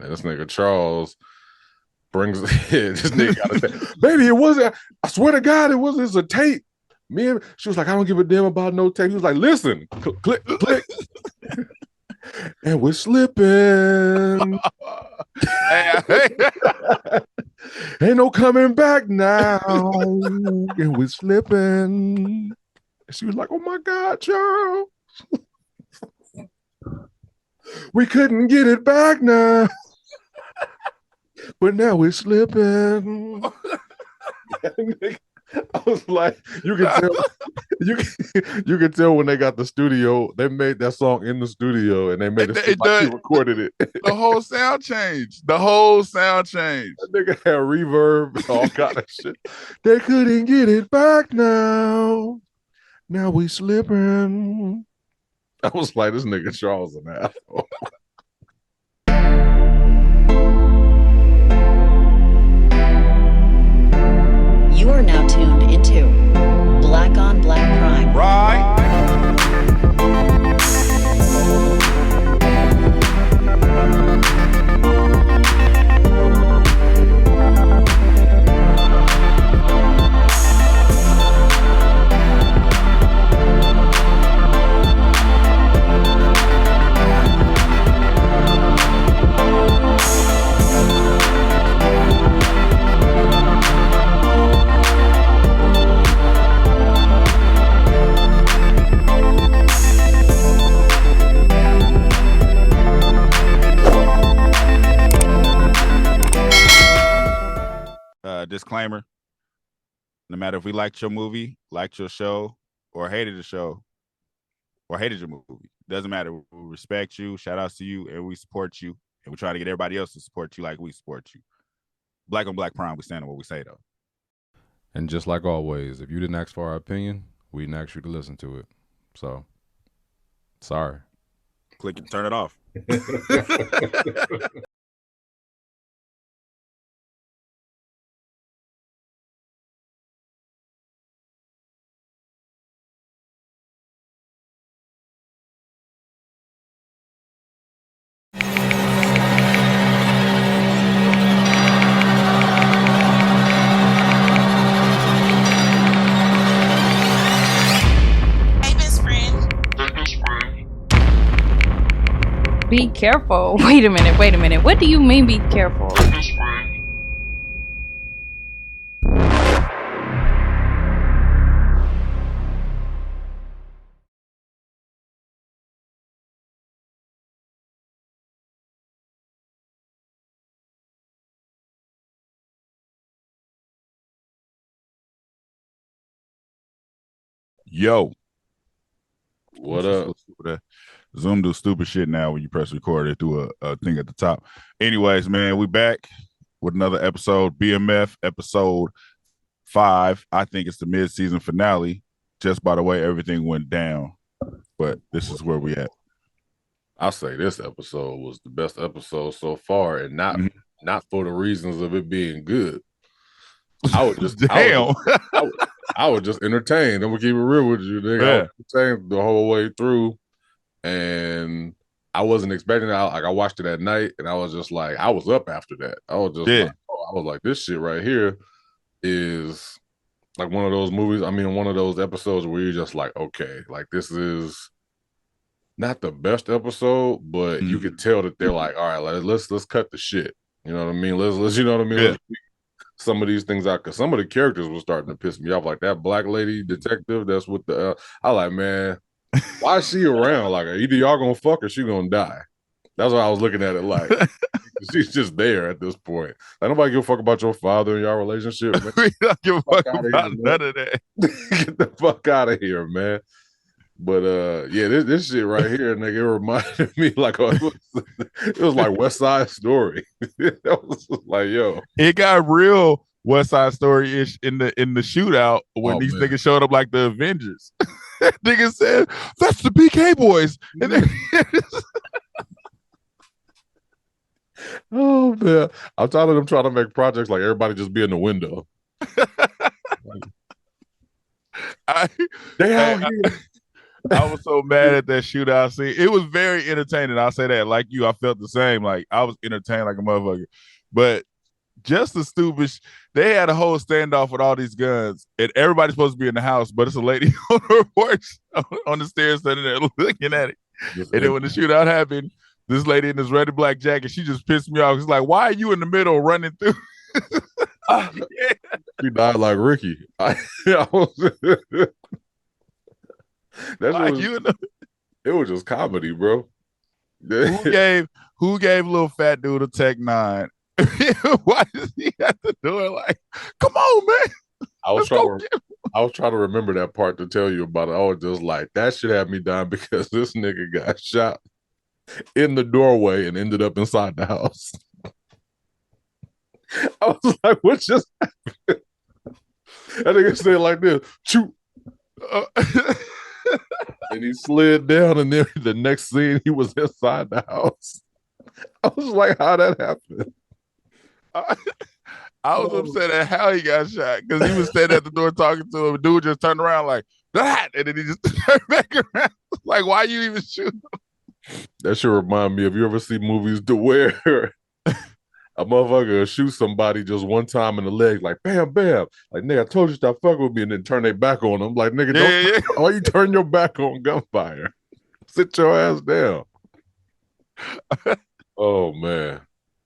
And this nigga Charles brings this nigga gotta say, baby, it wasn't, I swear to God, it wasn't, it's a tape. She was like, I don't give a damn about no tape. He was like, listen, click, click. And we're slipping. Ain't no coming back now. And we're slipping. And she was like, oh my God, Charles. We couldn't get it back now. But now we're slipping. I was like, you can tell, you can tell when they got the studio, they made that song in the studio and they made it like he recorded it. The whole sound changed. The whole sound changed. That nigga had reverb and all kind of shit. They couldn't get it back now. Now we slipping. I was like, this nigga Charles an asshole. You are now tuned into Black on Black Prime. Right. Disclaimer: no matter if we liked your movie, liked your show, or hated the show, or hated your movie, doesn't matter. We respect you, shout outs to you, and we support you, and we try to get everybody else to support you like we support you. Black on Black Prime, we stand on what we say, though. And just like always, if you didn't ask for our opinion, we didn't ask you to listen to it. So, sorry. Click and turn it off. Be careful. Wait a minute. What do you mean be careful? Yo. What up? Zoom do stupid shit now when you press record it through a thing at the top. Anyways, man, we back with another episode, BMF episode 5. I think it's the mid-season finale, just by the way everything went down. But this is where we at. I'll say this episode was the best episode so far, and not for the reasons of it being good. I would just I would just entertain. I'm gonna keep it real with you, nigga. I was entertained the whole way through. And I wasn't expecting it. I watched it at night, and I was just like, I was up after that. I was just like, I was like, this shit right here is like one of those movies. I mean, one of those episodes where you're just like, okay, like this is not the best episode, but you could tell that they're like, all right, let's cut the shit. You know what I mean? Let's you know what I mean? Yeah. Let's some of these things out, because some of the characters were starting to piss me off. Like that black lady detective that's with the I like, man, why is she around? Like, either y'all gonna fuck or she gonna die. That's what I was looking at it like. She's just there at this point. Like, nobody give a fuck about your father and your relationship. Man. We don't give a fuck about none of that. Get the fuck out of here, man. But yeah, this shit right here, nigga, it reminded me like it was like West Side Story. That was like, yo, it got real West Side Story ish in the shootout when these niggas showed up like the Avengers. Nigga said, "That's the BK boys," and then oh man, I'm tired of them trying to make projects like everybody just be in the window. They out here. I was so mad at that shootout scene. It was very entertaining. I'll say that. Like you, I felt the same. Like I was entertained like a motherfucker. But just the stupid. They had a whole standoff with all these guns, and everybody's supposed to be in the house, but it's a lady on her porch on the stairs standing there looking at it. And then when the shootout happened, this lady in this red and black jacket, she just pissed me off. It's like, why are you in the middle running through? She died like Ricky. It was just comedy, bro. Who gave little fat dude a Tech 9? Why does he have to do it? Like, come on, man. I was trying to remember that part to tell you about it. I was just like, that should have me dying because this nigga got shot in the doorway and ended up inside the house. I was like, what just happened? That nigga said like this, shoot. And he slid down, and then the next scene, he was inside the house. I was like, how that happened? I was upset at how he got shot because he was standing at the door talking to him. Dude just turned around like that, and then he just turned back around. Like, why you even shoot him? That should remind me of, you ever see movies to where a motherfucker shoot somebody just one time in the leg, like bam, bam. Like, nigga, I told you stop fucking with me, and then turn their back on them. Like, nigga, why you turn your back on gunfire? Sit your ass down. Oh man.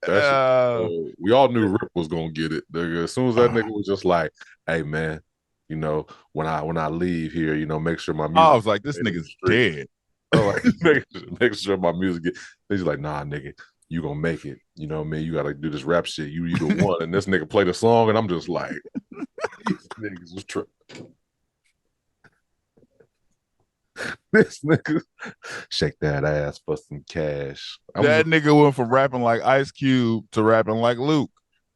We all knew Rip was gonna get it. Nigga. As soon as that nigga was just like, hey man, you know, when I leave here, you know, make sure my music. I was like, this nigga's dead. Like, make sure my music get. He's like, nah, nigga, you gonna make it. You know what I mean? You gotta do this rap shit. You the one. And this nigga played a song, and I'm just like, these niggas was tripping. This nigga shake that ass for some cash. That nigga went from rapping like Ice Cube to rapping like Luke.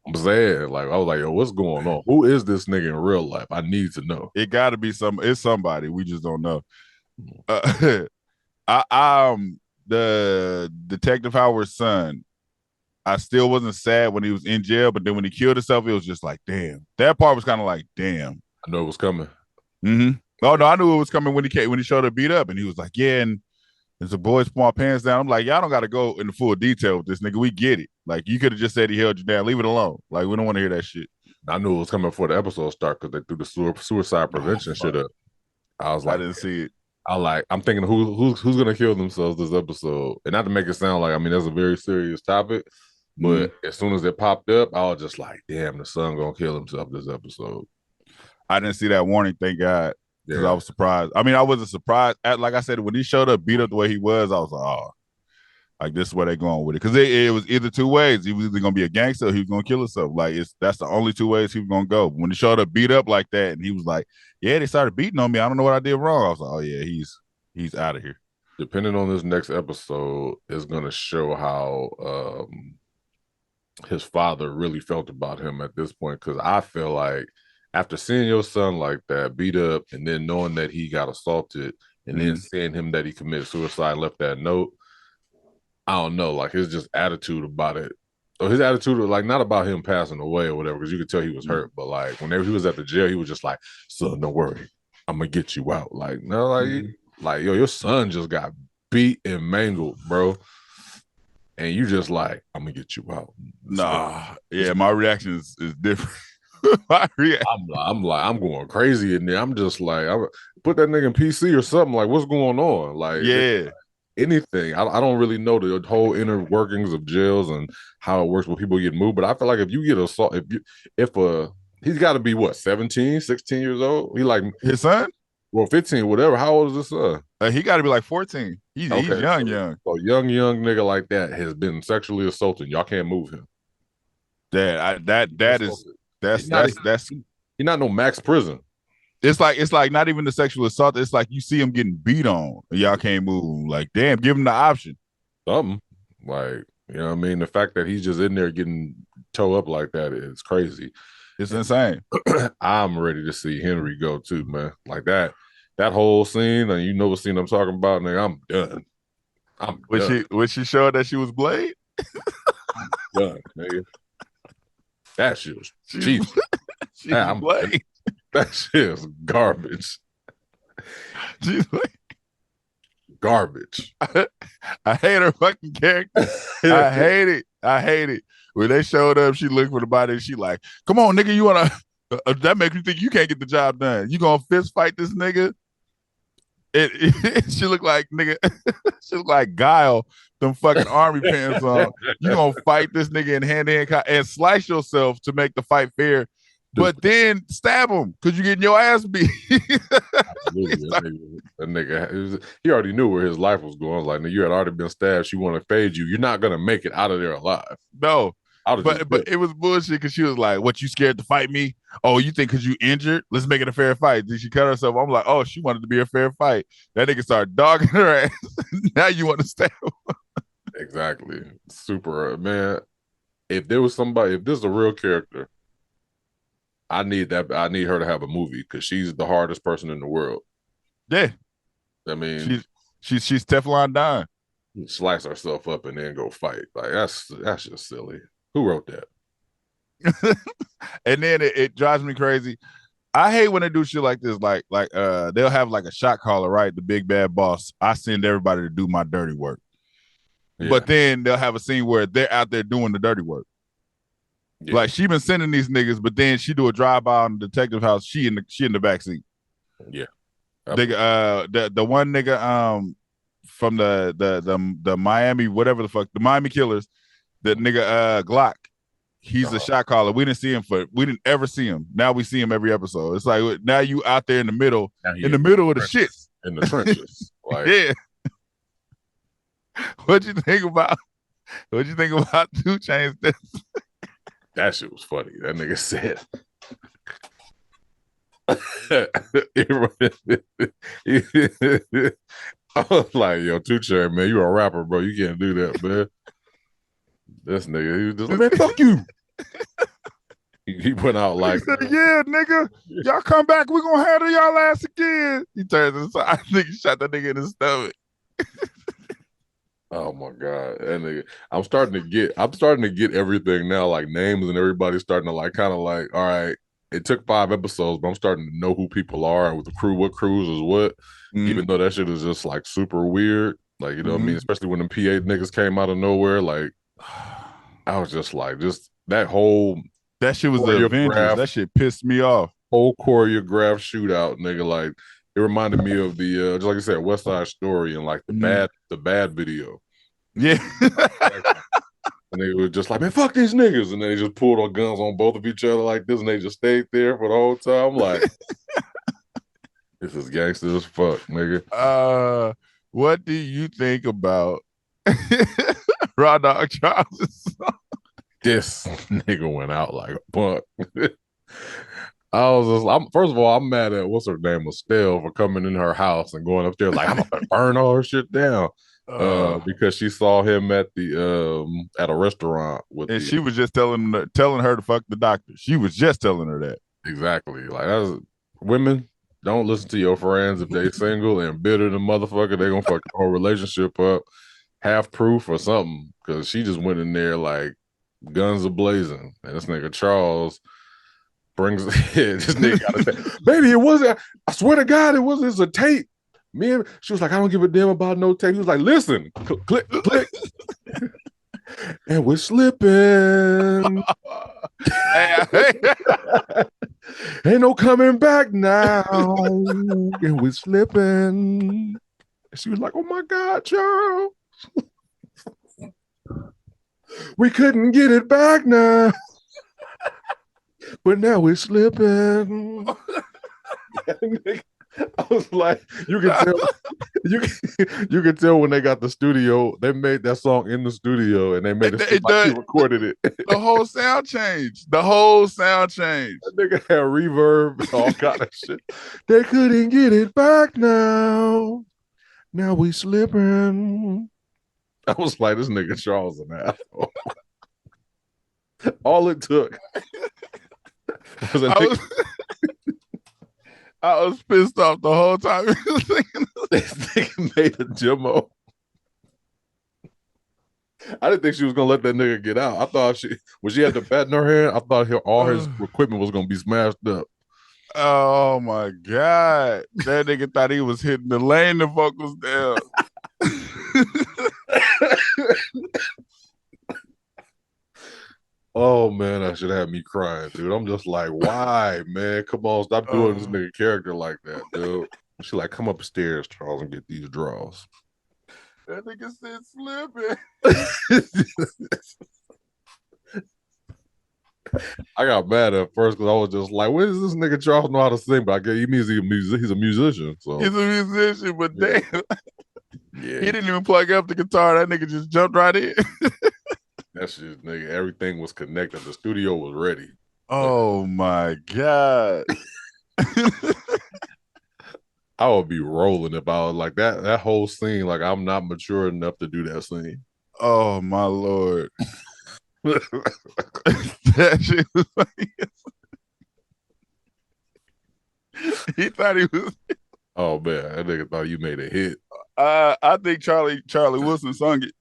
I'm saying, like, I was like, yo, what's going on? Who is this nigga in real life? I need to know. It got to be it's somebody. We just don't know. The Detective Howard's son, I still wasn't sad when he was in jail, but then when he killed himself, it was just like, damn. That part was kind of like, damn. I know it was coming. Mm-hmm. Oh no, I knew it was coming when he showed up beat up, and he was like, yeah, and there's the boys pull my pants down. I'm like, y'all don't got to go into full detail with this nigga. We get it. Like, you could have just said he held you down. Leave it alone. Like, we don't want to hear that shit. I knew it was coming before the episode start because they threw the suicide prevention shit up. I was like, I didn't see it. I'm thinking who's gonna kill themselves this episode, and not to make it sound like, I mean, that's a very serious topic, but as soon as it popped up, I was just like, damn, the son gonna kill himself this episode. I didn't see that warning, thank God. Because I was surprised. I mean, I wasn't surprised. Like I said, when he showed up, beat up the way he was, I was like, oh, like this is where they're going with it. Because it was either two ways. He was either going to be a gangster or he was going to kill himself. Like, that's the only two ways he was going to go. When he showed up beat up like that, and he was like, yeah, they started beating on me. I don't know what I did wrong. I was like, oh, yeah, he's out of here. Depending on this next episode, is going to show how his father really felt about him at this point. Because I feel like, after seeing your son like that, beat up, and then knowing that he got assaulted, and then seeing him that he committed suicide, left that note, I don't know, like his just attitude about it. So his attitude was like not about him passing away or whatever, because you could tell he was hurt, but like whenever he was at the jail, he was just like, son, don't worry, I'm gonna get you out. Like, no, like yo, your son just got beat and mangled, bro. And you just like, I'm gonna get you out. Nah, yeah, my reaction is different. I'm going crazy in there. I'm just like, I put that nigga in PC or something. Like, what's going on? Like, yeah, anything. I don't really know the whole inner workings of jails and how it works when people get moved. But I feel like if you get assault, he's got to be what, 17, 16 years old. He like his son, well, 15, whatever. How old is his son? He got to be like 14. He's young. So young nigga like that has been sexually assaulted. Y'all can't move him. That's he's not no max prison. It's like not even the sexual assault. It's like you see him getting beat on and y'all can't move. Like, damn, give him the option. Something. Like, you know what I mean? The fact that he's just in there getting toe up like that is crazy. It's insane. I'm ready to see Henry go too, man. Like that whole scene, and you know what scene I'm talking about, nigga, I'm done. When she showed that she was Blade? I'm done, nigga. That shit was cheap. That shit is garbage. garbage. I hate her fucking character. I hate it. I hate it. When they showed up, she looked for the body and she like, come on, nigga, you wanna that makes me think you can't get the job done. You gonna fist fight this nigga? She looked like nigga, she looked like Guile, them fucking army pants on. You gonna fight this nigga in hand-to-hand and slice yourself to make the fight fair, but then stab him because you getting your ass beat. Absolutely. That nigga, he already knew where his life was going. Like, you had already been stabbed. She want to fade you. You're not gonna make it out of there alive. No. But it was bullshit because she was like, "What, you scared to fight me? Oh, you think because you injured? Let's make it a fair fight." Did she cut herself? I'm like, "Oh, she wanted to be a fair fight." That nigga started dogging her ass. Now you want to stab her. Exactly. Super, man. If there was somebody, if this is a real character, I need her to have a movie because she's the hardest person in the world. Yeah. I mean, she's Teflon Don. Slice herself up and then go fight. Like, that's just silly. Who wrote that? And then it drives me crazy. I hate when they do shit like this. Like they'll have like a shot caller, right? The big bad boss. I send everybody to do my dirty work. Yeah. But then they'll have a scene where they're out there doing the dirty work. Yeah. Like, she been sending these niggas, but then she do a drive-by on the detective house. She in the backseat. Yeah. Nigga, the one nigga from the Miami, whatever the fuck, the Miami Killers. The nigga Glock, he's a shot caller. We didn't ever see him. Now we see him every episode. It's like, now you out there in the middle of the shit. In the trenches. Like, yeah. What'd you think about 2 Chainz? That shit was funny. That nigga said. I was like, yo, 2 Chainz, man, you a rapper, bro. You can't do that, man. This nigga, he was just like, man, fuck you. He went out like, he said, yeah, nigga, y'all come back, we're gonna handle y'all ass again. He turns inside. I think he shot that nigga in his stomach. Oh my God. And nigga, I'm starting to get everything now, like names, and everybody's starting to like kind of like, all right, it took 5 episodes, but I'm starting to know who people are and with the crew, what crews is what, even though that shit is just like super weird. Like, you know what I mean? Especially when them PA niggas came out of nowhere, like, I was just like, that shit was the Avengers. That shit pissed me off. Whole choreographed shootout, nigga. Like, it reminded me of the just like I said, West Side Story and like the bad video. Yeah. And they were just like, man, fuck these niggas. And they just pulled on guns on both of each other like this, and they just stayed there for the whole time. I'm like, this is gangster as fuck, nigga. What do you think about Raw Dog Charles? This nigga went out like a punk. First of all, I'm mad at what's her name, Estelle, for coming in her house and going up there like, I'm gonna burn all her shit down. Because she saw him at a restaurant she was just telling her to fuck the doctor. She was just telling her that. Exactly. Like, women, don't listen to your friends if they single and bitter the motherfucker. They gonna fuck the whole relationship up. Half proof or something, because she just went in there like guns a-blazing, and this nigga Charles brings this nigga gotta say, baby, it wasn't, I swear to God, it's a tape. She was like, I don't give a damn about no tape. He was like, listen, click, click. And we're slipping. Ain't no coming back now. And we're slipping. And she was like, oh my God, Charles. We couldn't get it back now. But now we're slipping. I was like, you can tell when they got the studio, they made that song in the studio and they made it like he recorded it. The whole sound changed. That nigga had reverb and all kind of shit. They couldn't get it back now. Now we slipping. I was like, this nigga Charles an asshole. All it took was I was pissed off the whole time. This nigga made a demo. I didn't think she was gonna let that nigga get out. I thought when she had the bat in her hand, I thought all his equipment was gonna be smashed up. Oh my God. That nigga thought he was hitting the lane the vocals down. Oh man, that should have me crying, dude. I'm just like, why, man? Come on, stop doing this nigga character like that, dude. She like, come upstairs, Charles, and get these draws. That nigga said Slippin. I got mad at first because I was just like, "Where does this nigga Charles know how to sing?" But I guess he means he's a musician. So He's a musician, but yeah. damn, Yeah, he didn't even plug up the guitar. That nigga just jumped right in. that's just nigga. Everything was connected. The studio was ready. Oh my God. I would be rolling if I was like that. That whole scene, like I'm not mature enough to do that scene. Oh my Lord. That shit was funny. He thought he was. Oh man, that nigga thought you made a hit. I think Charlie Wilson sung it.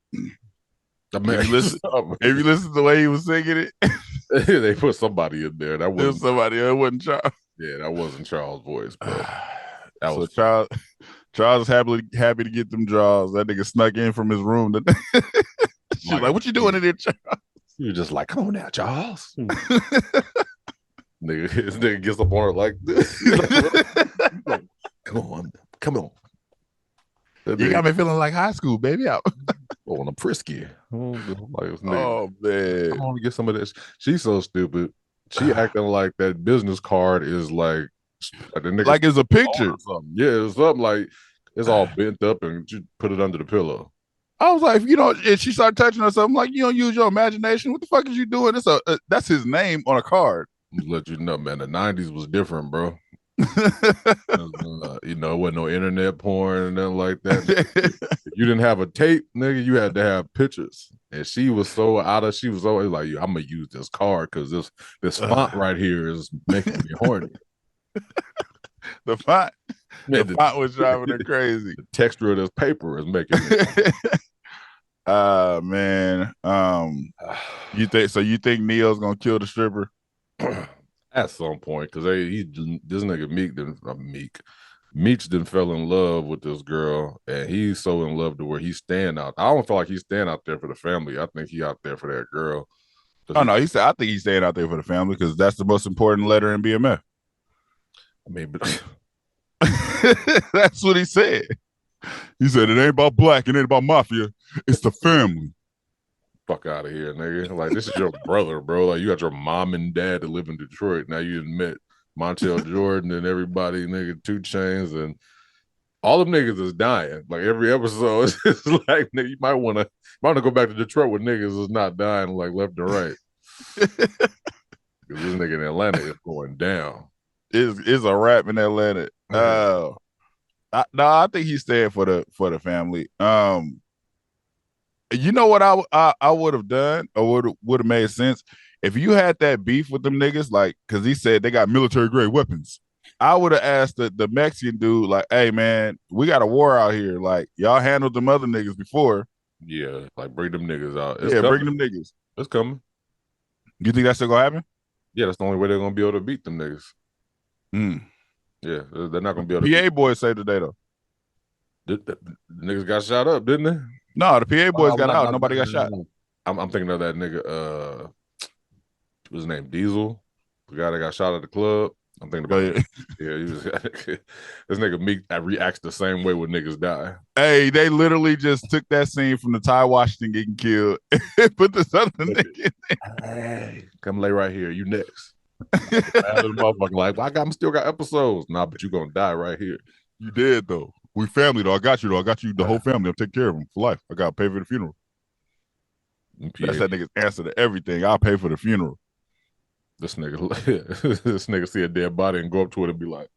If you listen to the way he was singing it, they put somebody in there. That wasn't somebody. It wasn't Charles. Yeah, that wasn't Charles' voice, but that was Charles. Charles was happy to get them draws. That nigga snuck in from his room. She's like, "What you doing in there, Charles?" He was just like, "Come on now, Charles." Nigga, his nigga gets up on her like this. He's like, come on. You got me feeling like high school, baby. Out. Oh, I'm frisky. Oh man, I want to get some of this. She's so stupid. She acting like that business card is like the nigga like it's a picture. Yeah, it's something like it's all bent up and you put it under the pillow. I was like, and she started touching her something like, you don't use your imagination. What the fuck is you doing? That's his name on a card. Let you know, man. The 90s was different, bro. It wasn't no internet porn and nothing like that. If you didn't have a tape, nigga, you had to have pictures. And she was so she was always like, I'm gonna use this card because this font right here is making me horny. The font was driving her crazy. The texture of this paper is making me man. You think Neo's gonna kill the stripper? At some point, because this nigga Meech done fell in love with this girl, and he's so in love to where he's staying out. I don't feel like he's staying out there for the family. I think he out there for that girl. Oh no, I think he's staying out there for the family because that's the most important letter in BMF. I mean, but that's what he said. He said it ain't about black, it ain't about mafia. It's the family. Fuck out of here, nigga. Like, this is your brother, bro. Like, you got your mom and dad that live in Detroit. Now you met Montel Jordan and everybody, nigga, 2 Chainz, and all them niggas is dying. Like, every episode, it's like, nigga, you might want to go back to Detroit where niggas is not dying, like, left and right. Because this nigga in Atlanta is going down. It's a rap in Atlanta. I think he's staying for the family. You know what I would have done or would have made sense if you had that beef with them niggas, like, because he said they got military grade weapons. I would have asked the Mexican dude, like, hey man, we got a war out here. Like, y'all handled them other niggas before. Yeah, like, bring them niggas out. Bring them niggas. It's coming. You think that's still gonna happen? Yeah, that's the only way they're gonna be able to beat them niggas. Yeah, they're not gonna be able to. PA boys saved the day though. The niggas got shot up, didn't they? No, the PA boys got out. Nobody got shot. I'm thinking of that nigga. What's his name? Diesel, the guy that got shot at the club. I'm thinking about it. Yeah, he was, this nigga Meek reacts the same way when niggas die. Hey, they literally just took that scene from the Ty Washington getting killed and put this other nigga in there. Hey, come lay right here. You next. Motherfucker, like, well, I still got episodes. Nah, but you gonna die right here. You did though. We family though. I got you though. I got you the whole family. I'm taking care of them for life. I gotta pay for the funeral. That's that nigga's answer to everything. I'll pay for the funeral. This nigga see a dead body and go up to it and be like,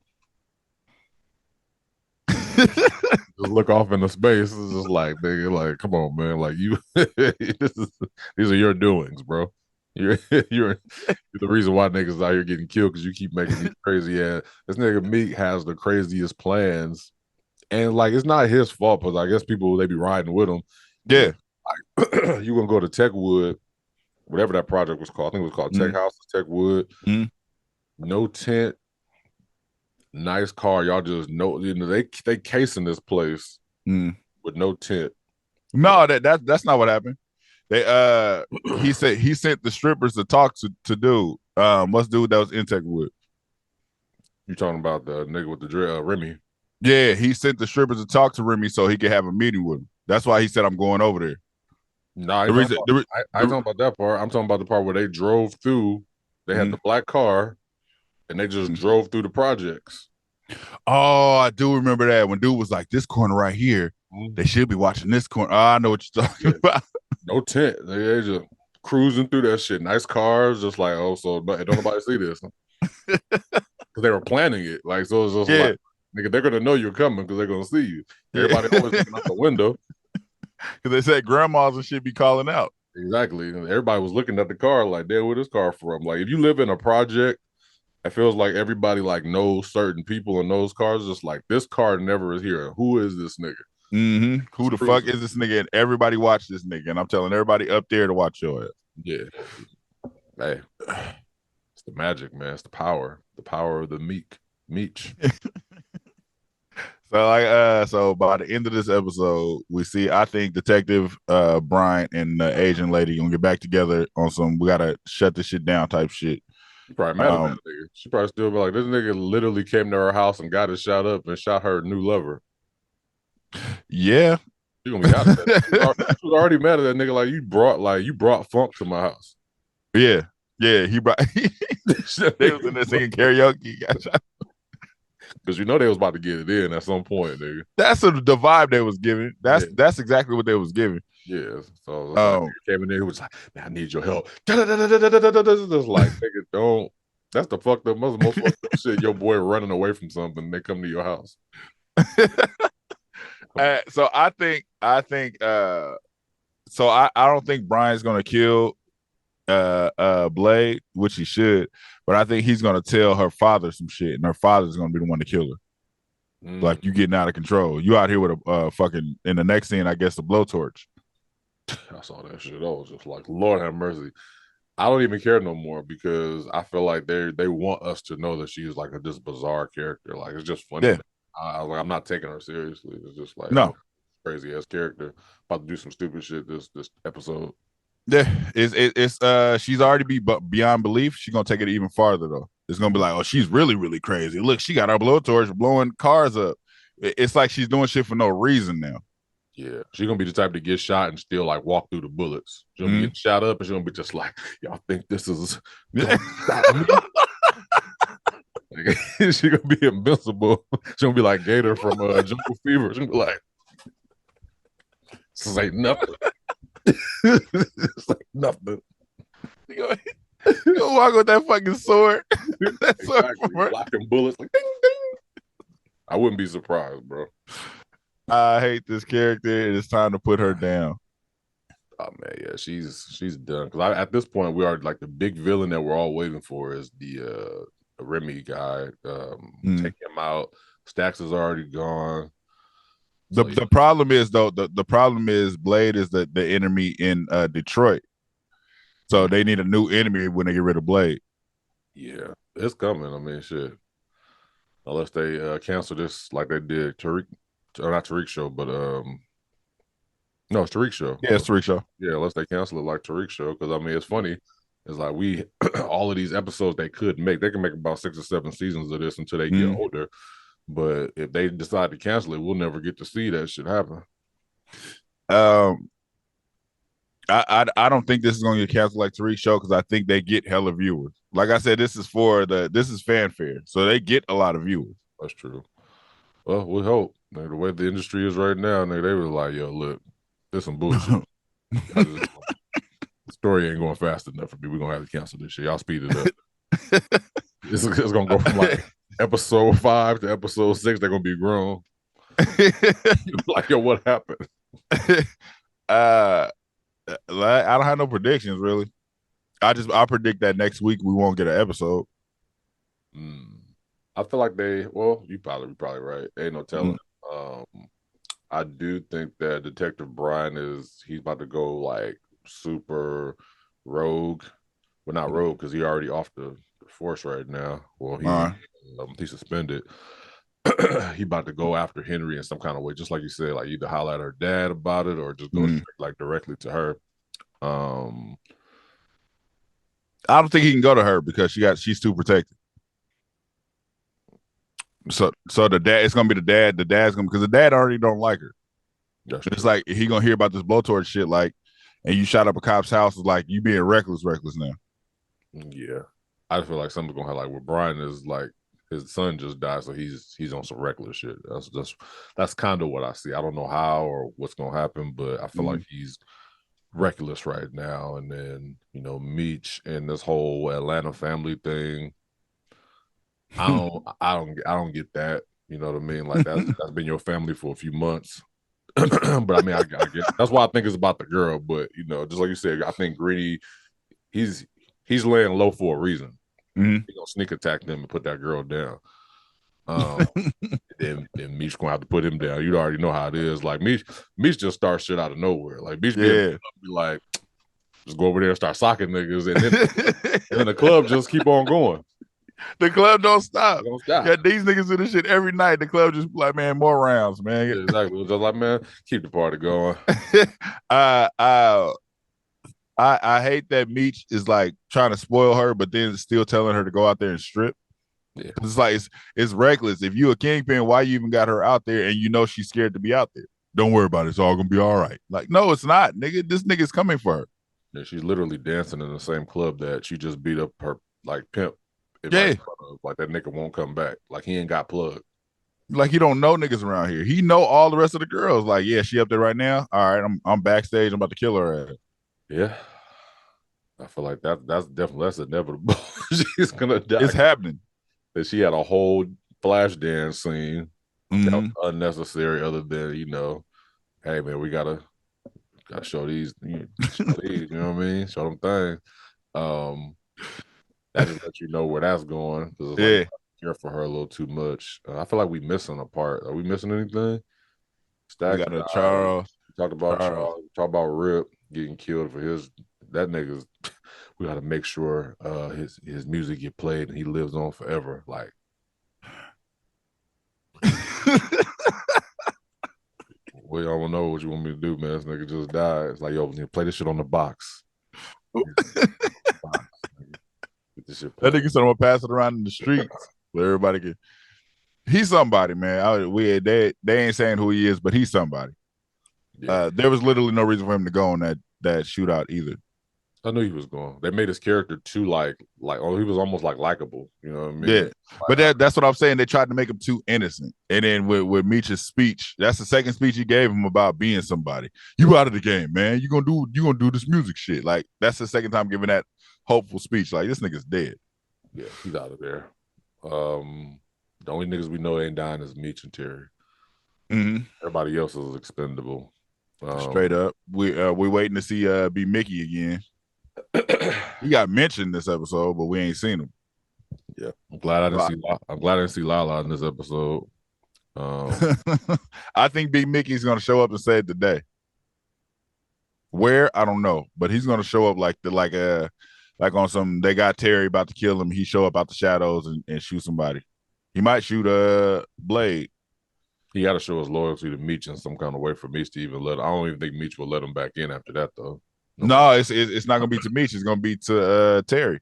just look off into space. It's just like, nigga, like, come on, man. Like, you, these are your doings, bro. You're the reason why niggas out here getting killed because you keep making these crazy ass. This nigga Meek has the craziest plans, and like, it's not his fault because I guess people, they be riding with him. Yeah, like, you gonna go to Techwood, whatever that project was called. I think it was called Tech House or Techwood. No tent, Nice car. Y'all just know, they casing this place with no tint. No, that's not what happened. They he said he sent the strippers to talk to dude. What's dude that was integral with? You talking about the nigga with the Remy? Yeah, he sent the strippers to talk to Remy so he could have a meeting with him. That's why he said I'm going over there. No, I ain't talking about that part. I'm talking about the part where they drove through. They had the black car, and they just drove through the projects. Oh, I do remember that when dude was like, "This corner right here, they should be watching this corner." Oh, I know what you're talking about. No tent. They just cruising through that shit. Nice cars, just like, oh, so don't nobody see this. Because they were planning it. Like, so it's just like, nigga, they're gonna know you're coming because they're gonna see you. Everybody always looking out the window. Because they said grandmas and shit be calling out. Exactly. Everybody was looking at the car like, damn, where this car from? Like, if you live in a project, it feels like everybody like knows certain people in those cars. Just like, this car never is here. Who is this nigga? Who the fuck is this nigga? And everybody watch this nigga. And I'm telling everybody up there to watch your ass. Yeah. Hey, it's the magic, man. It's the power of the meech. So by the end of this episode, we see, I think Detective Brian and the Asian lady gonna get back together on some we gotta shut this shit down type shit. She probably mad at that nigga. She probably still be like, this nigga literally came to her house and got it shot up and shot her new lover. Yeah. She gonna be out of that. She was already mad at that nigga. Like, you brought funk to my house. Yeah. He brought they was in there singing karaoke. Because they was about to get it in at some point, nigga. That's the vibe they was giving. That's exactly what they was giving. Yeah. So like, came in there, he was like, man, I need your help. Just like, nigga, don't. That's the fucked up, most fucked up shit. Your boy running away from something, they come to your house. So I don't think Brian's gonna kill Blade, which he should, but I think he's gonna tell her father some shit, and her father's gonna be the one to kill her. Like, you getting out of control. You out here with a fucking, in the next scene, I guess, a blowtorch. I saw that shit. I was just like, Lord have mercy. I don't even care no more because I feel like they want us to know that she's like this bizarre character. Like, it's just funny. Yeah. I'm not taking her seriously. It's just like, no, crazy ass character about to do some stupid shit this episode. Yeah, it's she's already beyond belief. She's gonna take it even farther though. It's gonna be like, oh, she's really, really crazy. Look, she got her blowtorch blowing cars up. It's like she's doing shit for no reason now. Yeah, she's gonna be the type to get shot and still like walk through the bullets. She's gonna be getting shot up and she's gonna be just like, y'all think this is she's gonna be invincible. She's gonna be like Gator from Jungle Fever. She's gonna be like, this ain't nothing. It's like nothing. You gonna walk with that fucking sword. That sword, exactly. Blocking bullets like ding ding. I wouldn't be surprised, bro. I hate this character, and it's time to put her down. Oh man, yeah, she's done. Because at this point, we are like the big villain that we're all waiting for is the Remy guy. Take him out. Stax is already gone. The problem is though, the problem is Blade is the enemy in Detroit. So they need a new enemy when they get rid of Blade. Yeah, it's coming. I mean, shit. Unless they cancel this like they did Tariq, or not Tariq show, but no, it's Tariq show. Yeah, it's Tariq show. Yeah, unless they cancel it like Tariq show, because I mean, it's funny. It's like we all of these episodes they could make. They can make about 6 or 7 seasons of this until they get older. But if they decide to cancel it, we'll never get to see that shit happen. I don't think this is going to get canceled like Tariq show because I think they get hella viewers. Like I said, this is fanfare, so they get a lot of viewers. That's true. Well, we hope. The way the industry is right now, they were like, "Yo, look, there's some bullshit. The story ain't going fast enough for me. We're gonna have to cancel this shit. Y'all speed it up. It's gonna go from like episode 5 to episode 6. They're gonna be grown. Like, yo, what happened? I don't have no predictions really. I predict that next week we won't get an episode. I feel like you probably right. Ain't no telling. I do think that Detective Brian he's about to go like super rogue. Well, not rogue because he already off the force right now. Well, He's suspended. He about to go after Henry in some kind of way, just like you said, like either holler at her dad about it or just go straight, like directly to her. I don't think he can go to her because she's too protected. So the dad, it's gonna be the dad. The dad's gonna, because the dad already don't like her. It's like he gonna hear about this blowtorch shit, like, and you shot up a cop's house, is like you being reckless now. Yeah, I feel like something's gonna have, like, with Brian is like his son just died, so he's on some reckless shit. That's kind of what I see. I don't know how or what's gonna happen, but I feel like he's reckless right now. And then, you know, Meech and this whole Atlanta family thing. I don't get that. You know what I mean? Like that's been your family for a few months. But I mean, I get that's why I think it's about the girl. But you know, just like you said, I think Greedy, he's laying low for a reason. Mm-hmm. He's gonna sneak attack them and put that girl down. Then Meech gonna have to put him down. You already know how it is. Like Meech just starts shit out of nowhere. Like Meech be like, just go over there and start socking niggas, and then the club just keep on going. The club don't stop. Yeah, these niggas do this shit every night. The club just like, man, more rounds, man. Yeah, exactly. Just like, man, keep the party going. I hate that Meech is like trying to spoil her, but then still telling her to go out there and strip. Yeah, it's like it's reckless. If you a kingpin, why you even got her out there and you know she's scared to be out there? Don't worry about it. It's all gonna be all right. Like, no, it's not, nigga. This nigga's coming for her. Yeah, she's literally dancing in the same club that she just beat up her like pimp. Yeah, like that nigga won't come back. Like he ain't got plugged. Like he don't know niggas around here. He know all the rest of the girls. Like, yeah, she up there right now. All right, I'm backstage. I'm about to kill her ass. Yeah, I feel like that's inevitable. She's gonna die. It's happening. That she had a whole flash dance scene that was unnecessary. Other than, you know, hey man, we gotta show these. You know what I mean? Show them things. That just lets you know where that's going. Because like, care for her a little too much. I feel like we missing a part. Are we missing anything? We got a Charles. Talked about Charles. Talk about Rip getting killed for that nigga's. We got to make sure his music get played and he lives on forever. Like, we don't know what you want me to do, man. This nigga just died. It's like, yo, play this shit on the box. That nigga said I'm gonna pass it around in the streets where everybody can. He's somebody, man. They ain't saying who he is, but he's somebody. Yeah. There was literally no reason for him to go on that shootout either. I knew he was going. They made his character too like oh, he was almost like likable. You know what I mean? Yeah, but that's what I'm saying. They tried to make him too innocent. And then with Meech's speech, that's the second speech he gave him about being somebody. You out of the game, man. You gonna do this music shit. Like, that's the second time giving that hopeful speech. Like, this nigga's dead. Yeah, he's out of there. The only niggas we know ain't dying is Meech and Terry. Everybody else is expendable. Straight up. We waiting to see B Mickey again. He got mentioned this episode, but we ain't seen him. Yeah, I'm glad I didn't see Lala in this episode. I think Big Mickey's gonna show up and save the day. Where, I don't know, but he's gonna show up like on some, they got Terry about to kill him. He show up out the shadows and shoot somebody. He might shoot Blade. He got to show his loyalty to Meech in some kind of way for Meech to even I don't even think Meech will let him back in after that though. No, it's not gonna be to Meech. It's gonna be to Terry.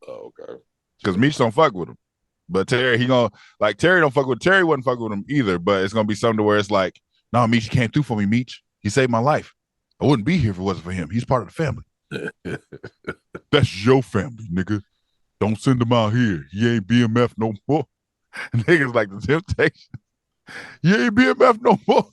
Oh, okay. Because Meech don't fuck with him, but Terry, Terry don't fuck with Terry. Wouldn't fuck with him either. But it's gonna be something where it's like, no, Meech came through for me. Meech, he saved my life. I wouldn't be here if it wasn't for him. He's part of the family. That's your family, nigga. Don't send him out here. He ain't BMF no more. Niggas like the Temptation. He ain't BMF no more.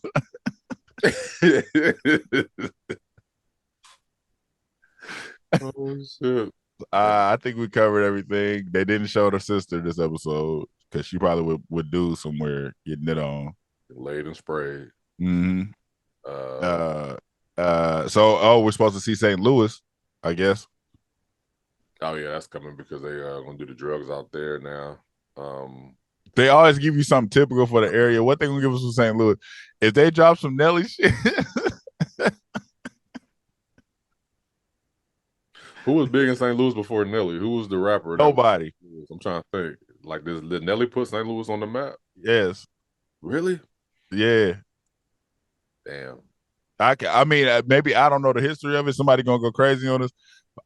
Oh shit! I think we covered everything. They didn't show their sister this episode because she probably would do somewhere getting it on. Laid and sprayed. So we're supposed to see St. Louis, I guess. Oh yeah, that's coming because they gonna do the drugs out there now. They always give you something typical for the area. What they gonna give us for St. Louis? If they drop some Nelly shit. Who was big in St. Louis before Nelly? Who was the rapper? Nobody. I'm trying to think. Like this, did Nelly put St. Louis on the map? Yes. Really? Yeah. Damn. I mean, maybe I don't know the history of it. Somebody gonna go crazy on us.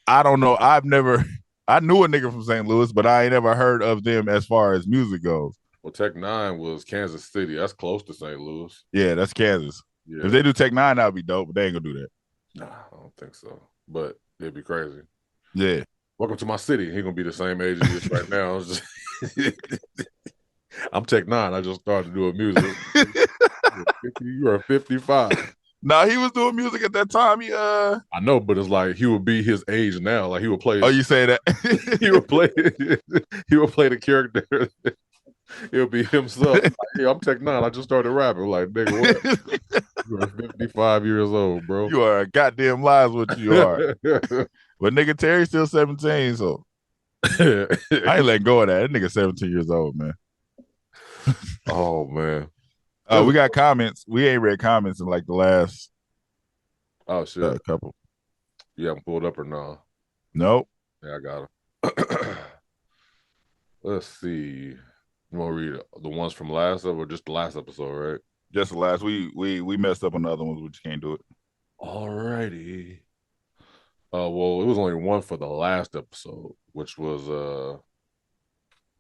I don't know. I knew a nigga from St. Louis, but I ain't ever heard of them as far as music goes. Well, Tech Nine was Kansas City. That's close to St. Louis. Yeah, that's Kansas. Yeah. If they do Tech Nine, that'd be dope, but they ain't gonna do that. Nah, I don't think so. But it'd be crazy. Yeah. Welcome to my city. He gonna be the same age as he is right now. I'm Tech Nine. I just started doing music. You are 55. No, he was doing music at that time. I know, but it's like he would be his age now. Like he would play. Oh, you say that? He would play. He would play the character. He'll be himself. Like, hey, I'm Tech Nine. I just started rapping. Like, nigga, what? You are 55 years old, bro. You are a goddamn lies what you are. But nigga, Terry's still 17, so I ain't letting go of that. That nigga 17 years old, man. Oh man. We got comments. We ain't read comments in like the last couple. You haven't pulled up or no? Nope. Yeah, I got them. Let's see. You want to read the ones from last episode or just the last episode, right? Just the last. We messed up on the other ones. We just can't do it. Alrighty. Well, it was only one for the last episode, which was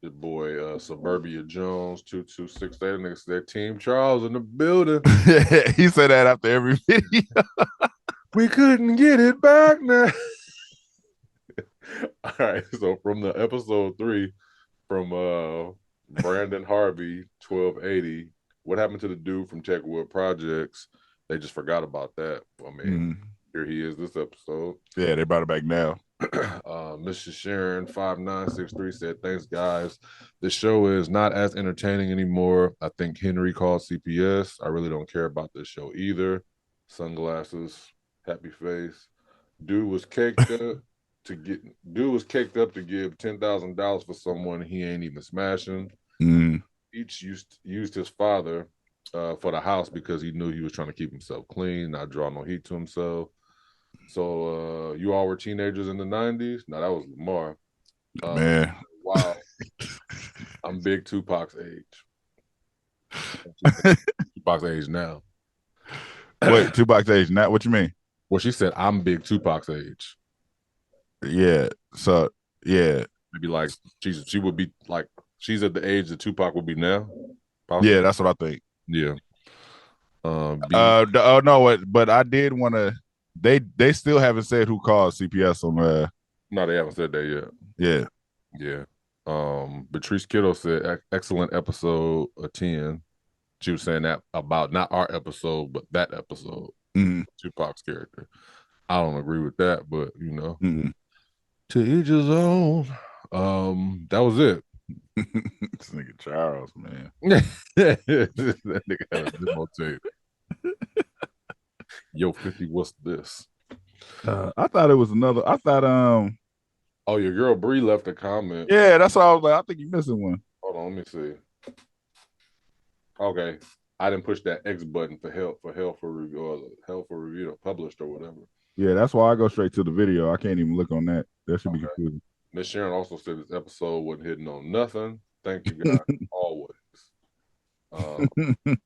your boy Suburbia Jones 2268. Niggas said Team Charles in the building. He said that after every video. We couldn't get it back now. All right, so from the episode 3 from Brandon Harvey 1280, what happened to the dude from Techwood Projects? They just forgot about that. I mean, here he is this episode. Yeah, they brought it back now. Mrs. Sharon 5963 said, thanks guys. The show is not as entertaining anymore. I think Henry called CPS. I really don't care about this show either. Sunglasses, happy face. Dude was caked up to give $10,000 for someone he ain't even smashing. Each used his father for the house because he knew he was trying to keep himself clean, not draw no heat to himself. So you all were teenagers in the 90s? No, that was Lamar. Man. Wow. I'm big Tupac's age. Tupac's age now. Wait, Tupac's age now? What you mean? Well, she said I'm big Tupac's age. Yeah. So yeah. Maybe like she would be like she's at the age that Tupac would be now. Possibly. Yeah, that's what I think. Yeah. But I did want to. They still haven't said who called CPS on No, they haven't said that yet. Yeah. Yeah. Patrice Kiddo said excellent episode 10. She was saying that about not our episode, but that episode. Tupac's character. I don't agree with that, but you know, to each his own. That was it. This nigga Charles, man. That nigga had a demo tape. Yo, 50, what's this? I thought it was another. I thought Oh, your girl Bree left a comment. Yeah, that's why I was like, I think you're missing one. Hold on, let me see. Okay, I didn't push that X button for review or published or whatever. Yeah, that's why I go straight to the video. I can't even look on that. That should be confusing. Miss Sharon also said this episode wasn't hitting on nothing. Thank you guys always.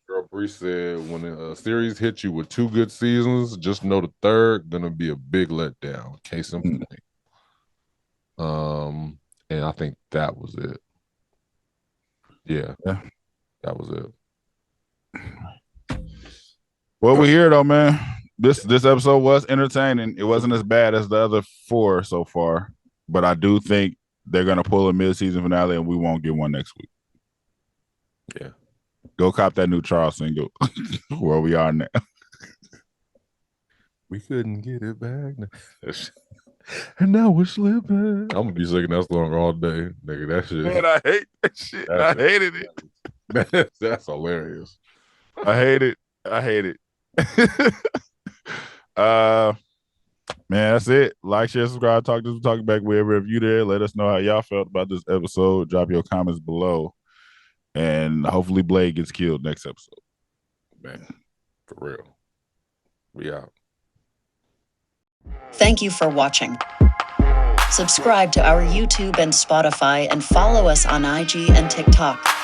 Girl Bree said when a series hits you with 2 good seasons, just know the third gonna be a big letdown. Case in point. And I think that was it. Yeah, that was it. Well, we're here though, man. This episode was entertaining. It wasn't as bad as the other 4 so far, but I do think they're gonna pull a mid-season finale, and we won't get one next week. Yeah, go cop that new Charles single. Where we are now. We couldn't get it back, and now we're slipping. I'm gonna be singing that song all day, nigga. That shit. Man, I hate that shit. I hated it. That's hilarious. I hate it. Man, that's it. Like, share, subscribe, talk back wherever. If you there, let us know how y'all felt about this episode. Drop your comments below, and hopefully Blade gets killed next episode. Man, for real. We out. Thank you for watching. Subscribe to our YouTube and Spotify and follow us on IG and TikTok.